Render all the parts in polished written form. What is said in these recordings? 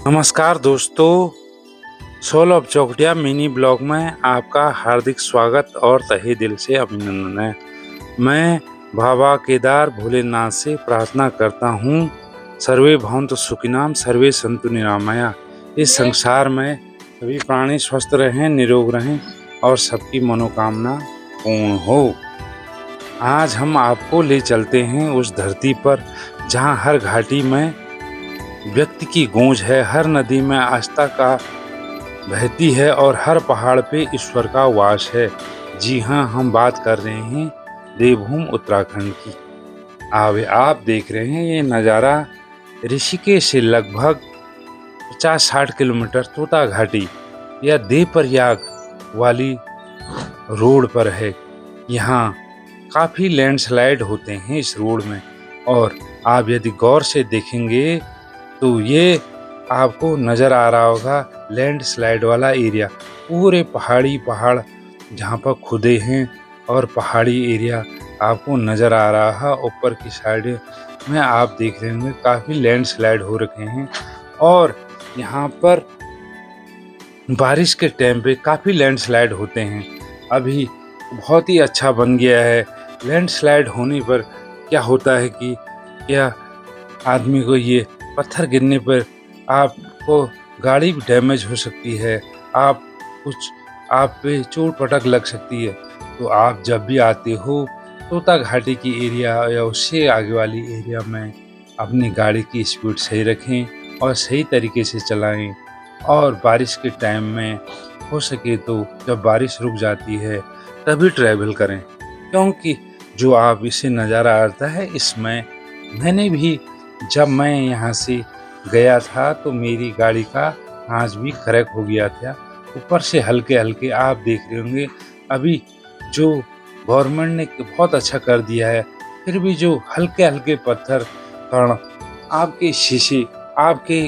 नमस्कार दोस्तों, soul of Chaukhatiya mini blog में आपका हार्दिक स्वागत और तहे दिल से अभिनंदन है। मैं बाबा केदार भोलेनाथ से प्रार्थना करता हूँ, सर्वे भवन्तु सुखिनाम सर्वे सन्तु निरामया। इस संसार में सभी प्राणी स्वस्थ रहें, निरोग रहें और सबकी मनोकामना पूर्ण हो। आज हम आपको ले चलते हैं उस धरती पर जहाँ हर घाटी में व्यक्ति की गूंज है, हर नदी में आस्था का बहती है और हर पहाड़ पे ईश्वर का वास है। जी हाँ, हम बात कर रहे हैं देवभूमि उत्तराखंड की। आप देख रहे हैं ये नज़ारा ऋषिकेश से लगभग 50-60 किलोमीटर तोता घाटी या देवप्रयाग वाली रोड पर है। यहाँ काफ़ी लैंडस्लाइड होते हैं इस रोड में, और आप यदि गौर से देखेंगे तो ये आपको नज़र आ रहा होगा लैंडस्लाइड वाला एरिया। पूरे पहाड़ जहाँ पर खुदे हैं और पहाड़ी एरिया आपको नज़र आ रहा है। ऊपर की साइड में आप देख रहे होंगे काफ़ी लैंडस्लाइड हो रखे हैं, और यहाँ पर बारिश के टाइम पे काफ़ी लैंडस्लाइड होते हैं। अभी बहुत ही अच्छा बन गया है। लैंडस्लाइड होने पर क्या होता है कि क्या आदमी को ये पत्थर गिरने पर आपको गाड़ी भी डैमेज हो सकती है, आप पे चोट पटक लग सकती है। तो आप जब भी आते हो तोता घाटी की एरिया या उससे आगे वाली एरिया में अपनी गाड़ी की स्पीड सही रखें और सही तरीके से चलाएं, और बारिश के टाइम में हो सके तो जब बारिश रुक जाती है तभी ट्रैवल करें, क्योंकि जो आप इसे नज़ारा आता है इसमें मैंने भी जब मैं यहाँ से गया था तो मेरी गाड़ी का कांच भी क्रैक हो गया था। ऊपर से हल्के आप देख रहे होंगे। अभी जो गवर्नमेंट ने बहुत अच्छा कर दिया है, फिर भी जो हल्के पत्थर कण आपके शीशे, आपके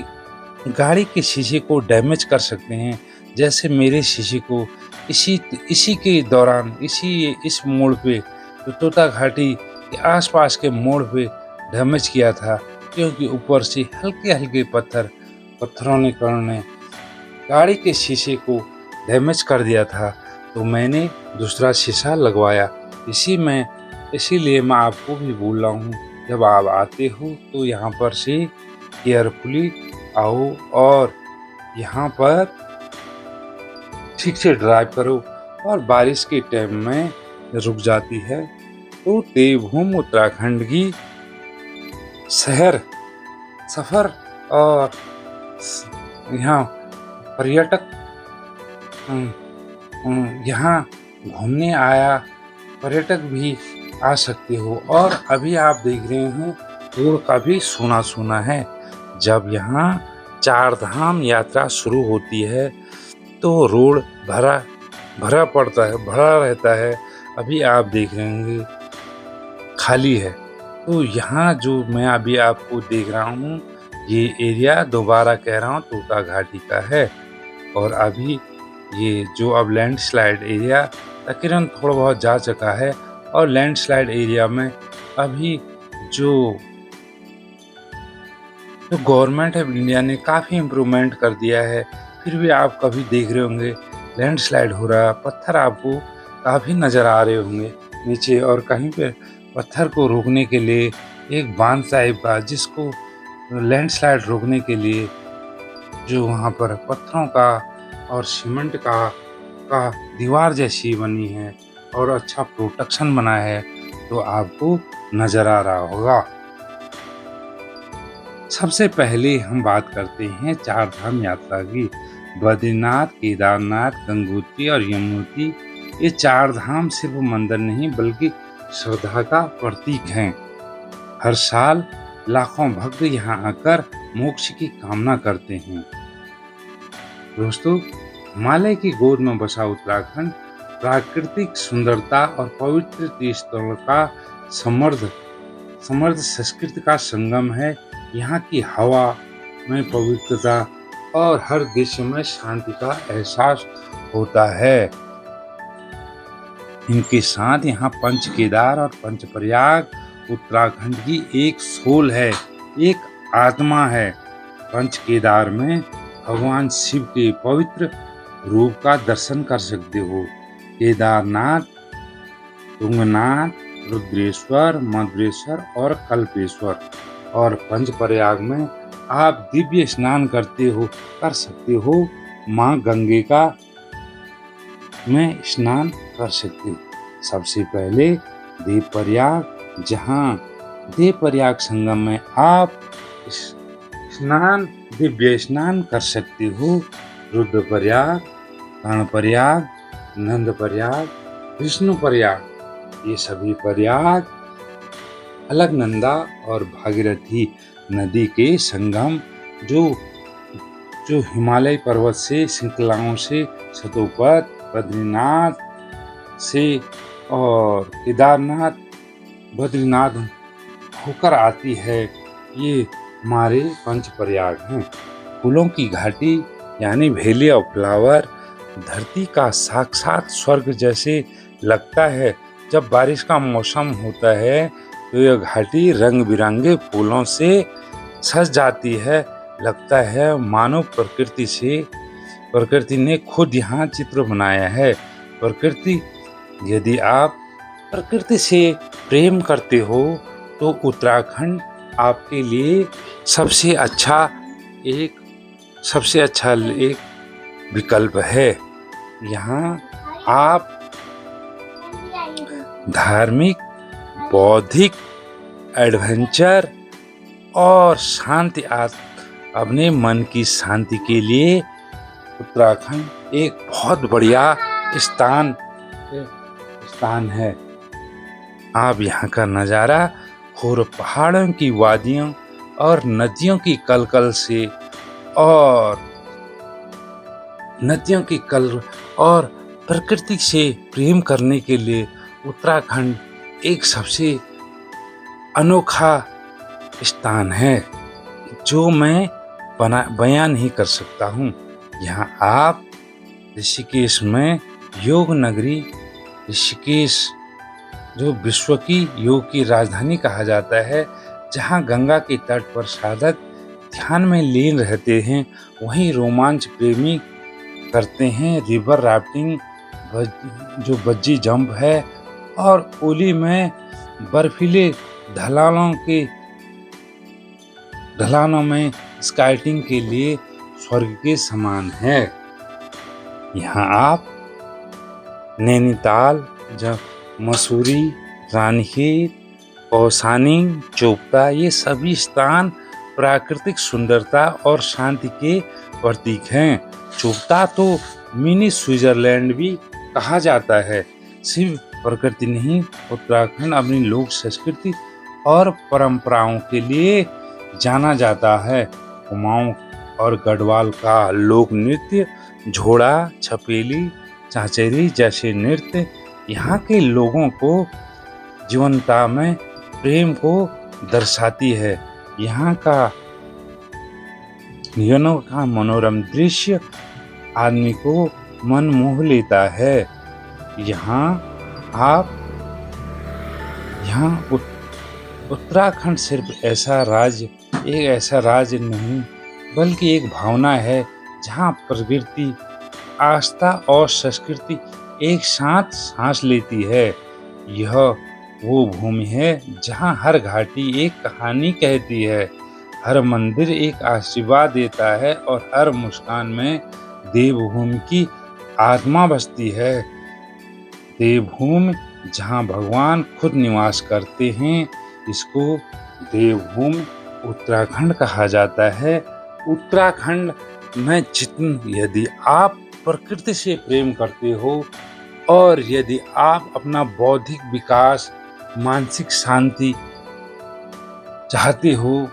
गाड़ी के शीशे को डैमेज कर सकते हैं। जैसे मेरे शीशे को इसी के दौरान इस मोड़ पे तो तोता घाटी के आसपास के मोड़ पे डैमेज किया था, क्योंकि ऊपर से हल्के पत्थरों ने गाड़ी के शीशे को डैमेज कर दिया था। तो मैंने दूसरा शीशा लगवाया। इसीलिए मैं आपको भी बोल रहा हूँ, जब आप आते हो तो यहाँ पर से केयरफुली आओ और यहाँ पर ठीक से ड्राइव करो। और बारिश के टाइम में रुक जाती है तो देवभूमि उत्तराखंड की सफर और यहाँ पर्यटक यहाँ घूमने आया पर्यटक भी आ सकते हो। और अभी आप देख रहे हैं रोड काफी सूना है। जब यहाँ 4 धाम यात्रा शुरू होती है तो रोड भरा रहता है। अभी आप देख रहे होंगे खाली है। तो यहाँ जो मैं अभी आपको देख रहा हूँ, ये एरिया दोबारा कह रहा हूँ तोता घाटी का है। और अभी ये जो अब लैंडस्लाइड एरिया तकरीबन थोड़ा बहुत जा चुका है, और लैंडस्लाइड एरिया में अभी जो गवर्नमेंट ऑफ इंडिया ने काफ़ी इम्प्रूवमेंट कर दिया है। फिर भी आप कभी देख रहे होंगे लैंडस्लाइड हो रहा है, पत्थर आपको काफ़ी नज़र आ रहे होंगे नीचे, और कहीं पे पत्थर को रोकने के लिए एक बांध टाइप का, जिसको लैंडस्लाइड रोकने के लिए जो वहाँ पर पत्थरों का और सीमेंट का दीवार जैसी बनी है और अच्छा प्रोटेक्शन बना है, तो आपको नज़र आ रहा होगा। सबसे पहले हम बात करते हैं 4 धाम यात्रा की। बद्रीनाथ, केदारनाथ, गंगोत्री और यमुनोत्री, ये 4 धाम सिर्फ मंदिर नहीं बल्कि श्रद्धा का प्रतीक हैं। हर साल लाखों भक्त यहाँ आकर मोक्ष की कामना करते हैं। दोस्तों, हिमालय की गोद में बसा उत्तराखंड प्राकृतिक सुंदरता और पवित्र तीर्थस्थलों का समृद्ध संस्कृति का संगम है। यहाँ की हवा में पवित्रता और हर दृश्य में शांति का एहसास होता है। इनके साथ यहाँ पंच केदार और पंच प्रयाग उत्तराखंड की एक सोल है, एक आत्मा है। पंच केदार में भगवान शिव के पवित्र रूप का दर्शन कर सकते हो। केदारनाथ, तुंगनाथ, रुद्रेश्वर, मधुरेश्वर और कल्पेश्वर। और पंचप्रयाग में आप दिव्य स्नान कर सकते हो। माँ गंगे का में स्नान कर सकते हो। सबसे पहले देवप्रयाग, जहाँ देवप्रयाग संगम में आप दिव्य स्नान कर सकते हो। रुद्रप्रयाग, कर्णप्रयाग, नंदप्रयाग, विष्णुप्रयाग, ये सभी प्रयाग अलकनंदा और भागीरथी नदी के संगम जो हिमालय पर्वत से, श्रृंखलाओं से, शतोपत, बद्रीनाथ से और केदारनाथ, बद्रीनाथ होकर आती है। ये हमारे पंचप्रयाग हैं। फूलों की घाटी यानी वैली ऑफ फ्लावर धरती का साक्षात स्वर्ग जैसे लगता है। जब बारिश का मौसम होता है तो यह घाटी रंग बिरंगे फूलों से सज जाती है। लगता है मानो प्रकृति ने खुद यहाँ चित्र बनाया है। यदि आप प्रकृति से प्रेम करते हो तो उत्तराखंड आपके लिए सबसे अच्छा एक विकल्प है। यहाँ आप धार्मिक, बौद्धिक, एडवेंचर और अपने मन की शांति के लिए उत्तराखंड एक बहुत बढ़िया स्थान है। आप यहाँ का नज़ारा और पहाड़ों की वादियों और नदियों की और प्रकृति से प्रेम करने के लिए उत्तराखंड एक सबसे अनोखा स्थान है जो मैं बयान नहीं कर सकता हूँ। यहाँ आप ऋषिकेश में योग नगरी, ऋषिकेश जो विश्व की योग की राजधानी कहा जाता है, जहाँ गंगा के तट पर साधक ध्यान में लीन रहते हैं, वहीं रोमांच प्रेमी करते हैं रिवर राफ्टिंग, जो बज्जी जंप है, और ओली में बर्फीले ढलानों में स्काइटिंग के लिए स्वर्ग के समान है। यहाँ आप नैनीताल, मसूरी, रानीखेत, कौसानी, चोपता, ये सभी स्थान प्राकृतिक सुंदरता और शांति के प्रतीक हैं। चोपता तो मिनी स्विट्जरलैंड भी कहा जाता है। सिर्फ प्रकृति नहीं, उत्तराखंड अपनी लोक संस्कृति और परंपराओं के लिए जाना जाता है। कुमाऊं और गढ़वाल का लोक नृत्य, झोड़ा, छपेली, चाचेरी जैसे नृत्य यहाँ के लोगों को जीवनता में प्रेम को दर्शाती है। यहाँ का मनोरम दृश्य आदमी को मन मोह लेता है। उत्तराखंड सिर्फ एक ऐसा राज्य नहीं, बल्कि एक भावना है जहाँ प्रकृति, आस्था और संस्कृति एक साथ सांस लेती है। यह वो भूमि है जहाँ हर घाटी एक कहानी कहती है, हर मंदिर एक आशीर्वाद देता है और हर मुस्कान में देवभूमि की आत्मा बसती है। देवभूमि जहाँ भगवान खुद निवास करते हैं, इसको देवभूमि उत्तराखंड कहा जाता है। उत्तराखंड में यदि आप प्रकृति से प्रेम करते हो और यदि आप अपना बौद्धिक विकास, मानसिक शांति चाहते हो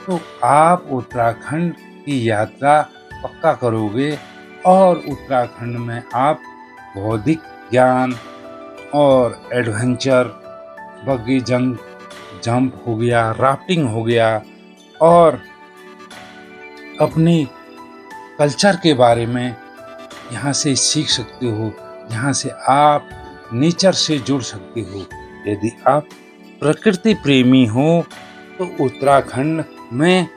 तो आप उत्तराखंड की यात्रा पक्का करोगे। और उत्तराखंड में आप बौद्धिक ज्ञान और एडवेंचर, बग्गी जंप हो गया, राफ्टिंग हो गया, और अपने कल्चर के बारे में यहाँ से सीख सकते हो। यहाँ से आप नेचर से जुड़ सकते हो। यदि आप प्रकृति प्रेमी हो तो उत्तराखंड में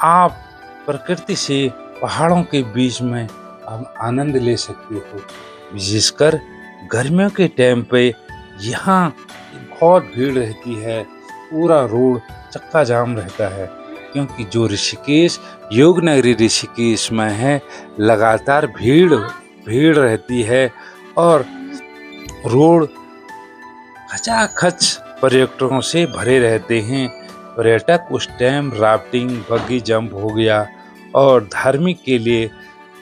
आप प्रकृति से पहाड़ों के बीच में आप आनंद ले सकते हो। विशेषकर गर्मियों के टाइम पे यहाँ बहुत भीड़ रहती है, पूरा रोड चक्का जाम रहता है, क्योंकि जो ऋषिकेश योग नगरी ऋषिकेश में है, लगातार भीड़ रहती है और रोड खचाखच पर्यटकों से भरे रहते हैं। पर्यटक उस टाइम राफ्टिंग, बग्गी जंप हो गया और धार्मिक के लिए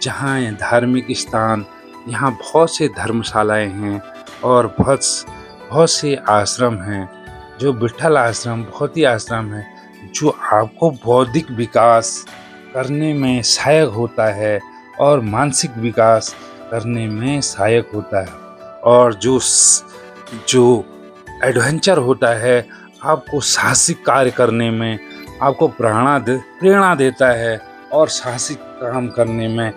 जहाँ धार्मिक स्थान, यहाँ बहुत से धर्मशालाएं हैं और बहुत से आश्रम हैं। जो विट्ठल आश्रम बहुत ही आश्रम है जो आपको बौद्धिक विकास करने में सहायक होता है और मानसिक विकास करने में सहायक होता है। और जो एडवेंचर होता है, आपको साहसिक कार्य करने में आपको प्रेरणा देता है और साहसिक काम करने में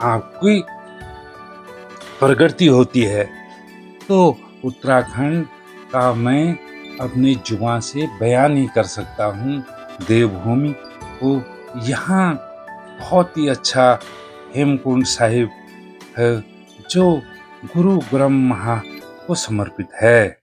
आपकी प्रगति होती है। तो उत्तराखंड का मैं अपनी जुबान से बयान नहीं कर सकता हूँ। देवभूमि को यहाँ बहुत ही अच्छा हेमकुंड साहिब है जो गुरु ब्रह्मा को समर्पित है।